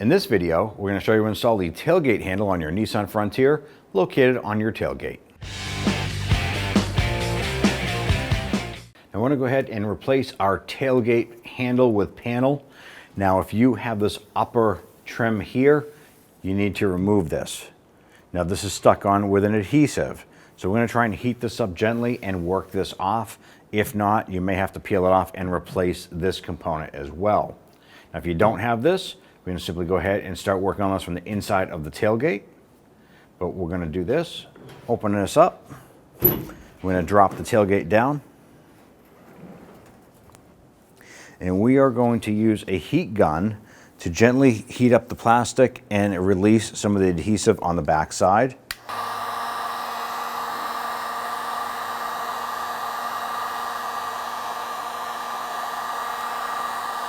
In this video, we're going to show you how to install the tailgate handle on your Nissan Frontier located on your tailgate. Now we're going to go ahead and replace our tailgate handle with panel. Now if you have this upper trim here, you need to remove this. Now this is stuck on with an adhesive. So we're going to try and heat this up gently and work this off. If not, you may have to peel it off and replace this component as well. Now if you don't have this, we're going to simply go ahead and start working on this from the inside of the tailgate. But we're going to do this, open this up. We're going to drop the tailgate down. And we are going to use a heat gun to gently heat up the plastic and release some of the adhesive on the back side.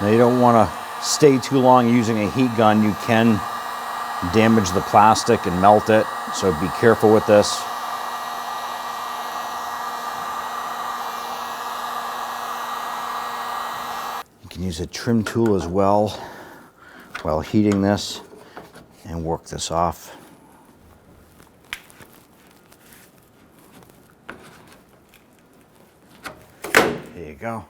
Now you don't want to stay too long using a heat gun. You can damage the plastic and melt it, so be careful with this. You can use a trim tool as well while heating this and work this off. There you go.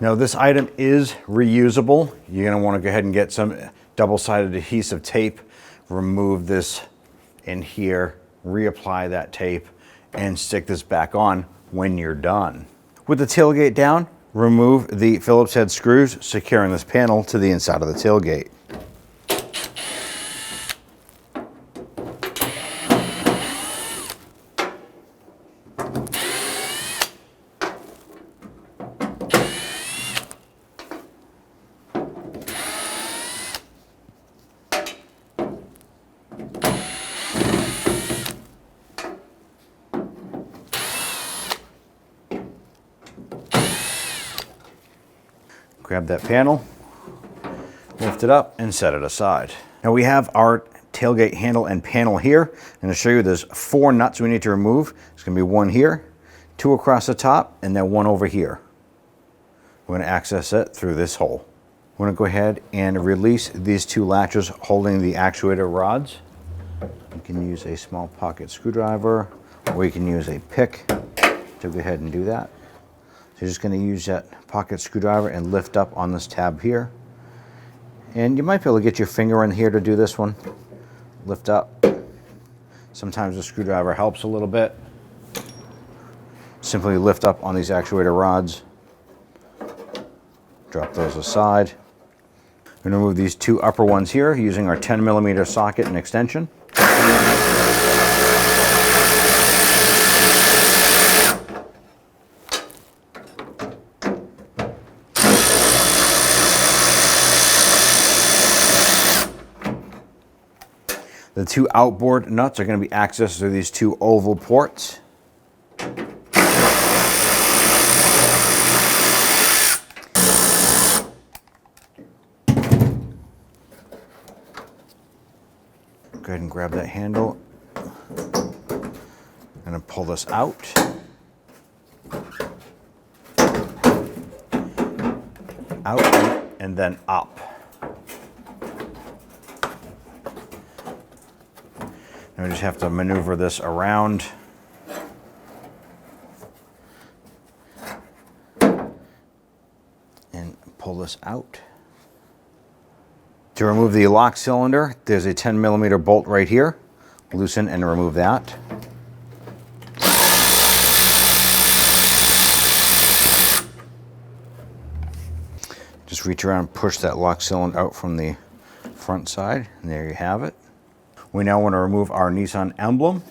Now this item is reusable. You're going to want to go ahead and get some double-sided adhesive tape, remove this in here, reapply that tape, and stick this back on when you're done. With the tailgate down, remove the Phillips head screws securing this panel to the inside of the tailgate. Grab that panel, lift it up, and set it aside. Now we have our tailgate handle and panel here. I'm going to show you there's 4 nuts we need to remove. There's going to be 1 here, 2 across the top, and then 1 over here. We're going to access it through this hole. We're going to go ahead and release these 2 latches holding the actuator rods. You can use a small pocket screwdriver, or you can use a pick to go ahead and do that. So you're just going to use that pocket screwdriver and lift up on this tab here. And you might be able to get your finger in here to do this one. Lift up. Sometimes the screwdriver helps a little bit. Simply lift up on these actuator rods. Drop those aside. We're going to remove these 2 upper ones here using our 10mm socket and extension. The 2 outboard nuts are going to be accessed through these 2 oval ports. Go ahead and grab that handle. I'm going to pull this out. Out and then up. And we just have to maneuver this around. And pull this out. To remove the lock cylinder, there's a 10mm bolt right here. Loosen and remove that. Just reach around and push that lock cylinder out from the front side, and there you have it. We now want to remove our Nissan emblem.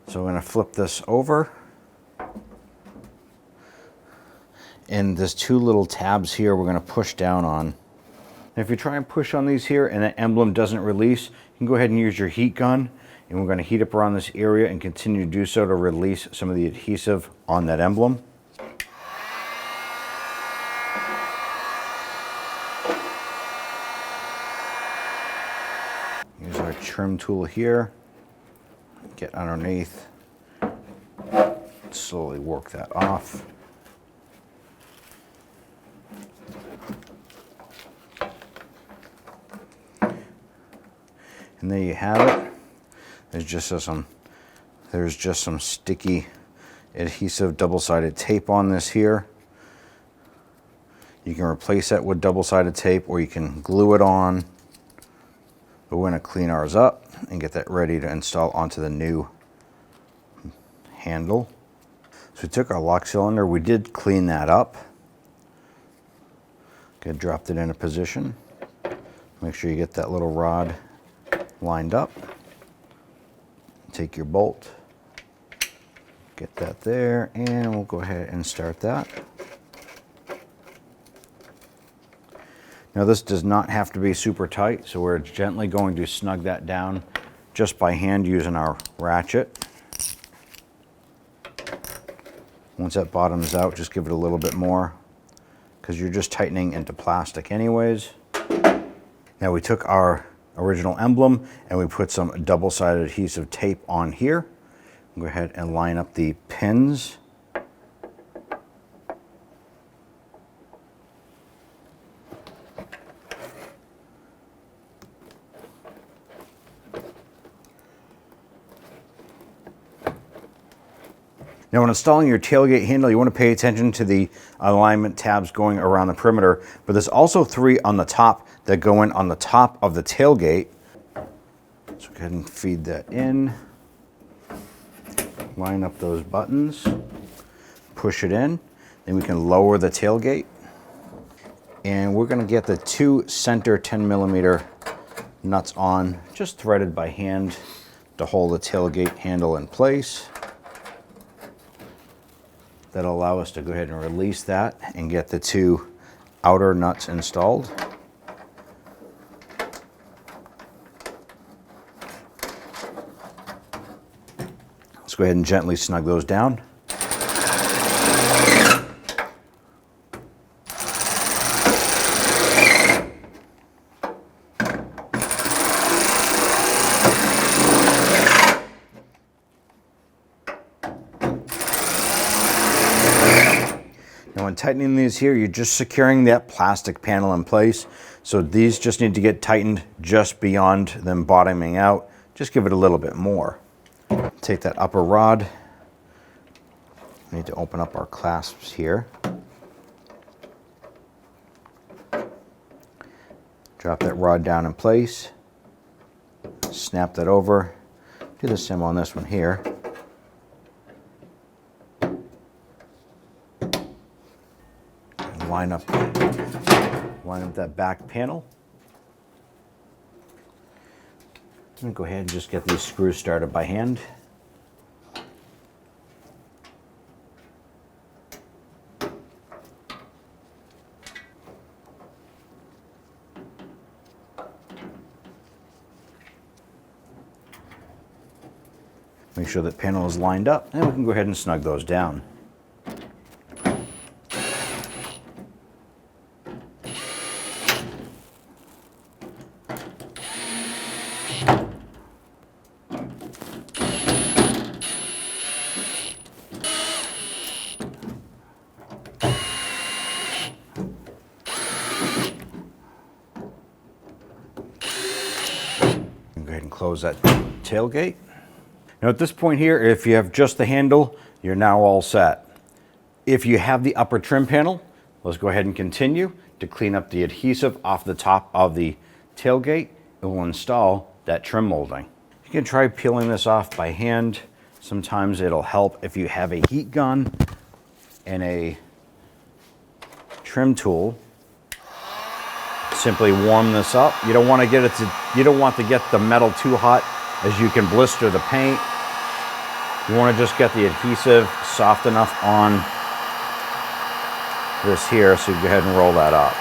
So we're going to flip this over. And there's 2 little tabs here we're going to push down on. If you try and push on these here and the emblem doesn't release, you can go ahead and use your heat gun. And we're going to heat up around this area and continue to do so to release some of the adhesive on that emblem. Use our trim tool here, get underneath, slowly work that off. And there you have it. There's just some sticky adhesive double-sided tape on this here. You can replace that with double-sided tape, or you can glue it on. But we're going to clean ours up and get that ready to install onto the new handle. So we took our lock cylinder, we did clean that up. Okay, dropped it in a position. Make sure you get that little rod lined up. Take your bolt, get that there, and we'll go ahead and start that. Now this does not have to be super tight, so we're gently going to snug that down just by hand using our ratchet. Once that bottom is out, just give it a little bit more, because you're just tightening into plastic anyways. Now we took our original emblem and we put some double-sided adhesive tape on here. Go ahead and line up the pins. Now when installing your tailgate handle, you want to pay attention to the alignment tabs going around the perimeter, but there's also 3 on the top that go in on the top of the tailgate. So go ahead and feed that in. Line up those buttons, push it in, then we can lower the tailgate. And we're going to get the 2 center 10mm nuts on, just threaded by hand to hold the tailgate handle in place. That'll allow us to go ahead and release that and get the 2 outer nuts installed. Let's go ahead and gently snug those down. Now when tightening these here, you're just securing that plastic panel in place. So these just need to get tightened just beyond them bottoming out. Just give it a little bit more. Take that upper rod. We need to open up our clasps here. Drop that rod down in place. Snap that over. Do the same on this one here. Line up that back panel. I'm going to go ahead and just get these screws started by hand. Make sure that panel is lined up, and we can go ahead and snug those down. Go ahead and close that tailgate. Now at this point here, if you have just the handle, you're now all set. If you have the upper trim panel, let's go ahead and continue to clean up the adhesive off the top of the tailgate, and we'll install that trim molding. You can try peeling this off by hand. Sometimes it'll help if you have a heat gun and a trim tool. Simply warm this up. You don't want to get the metal too hot, as you can blister the paint. You want to just get the adhesive soft enough on this here, so you go ahead and roll that up.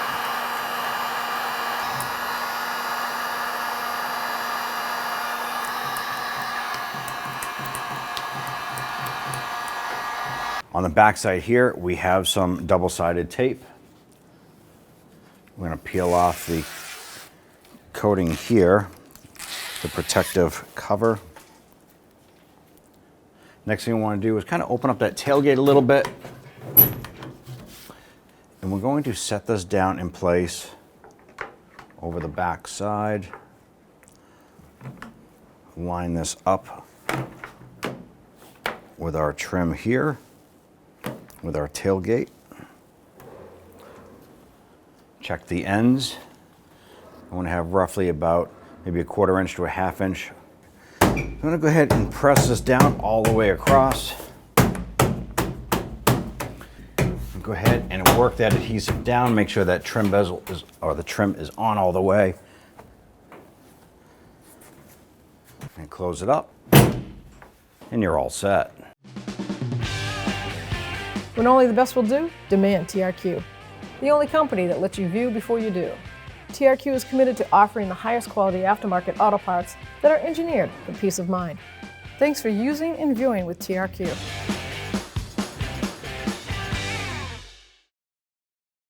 On the back side here, we have some double-sided tape. We're going to peel off the coating here, the protective cover. Next thing we want to do is kind of open up that tailgate a little bit. And we're going to set this down in place over the back side. Line this up with our trim here, with our tailgate. Check the ends. I want to have roughly about maybe a 1/4 inch to a 1/2 inch. I'm going to go ahead and press this down all the way across. And go ahead and work that adhesive down. Make sure that trim bezel is, or the trim is on all the way. And close it up. And you're all set. When only the best will do, demand TRQ. The only company that lets you view before you do. TRQ is committed to offering the highest quality aftermarket auto parts that are engineered for peace of mind. Thanks for using and viewing with TRQ.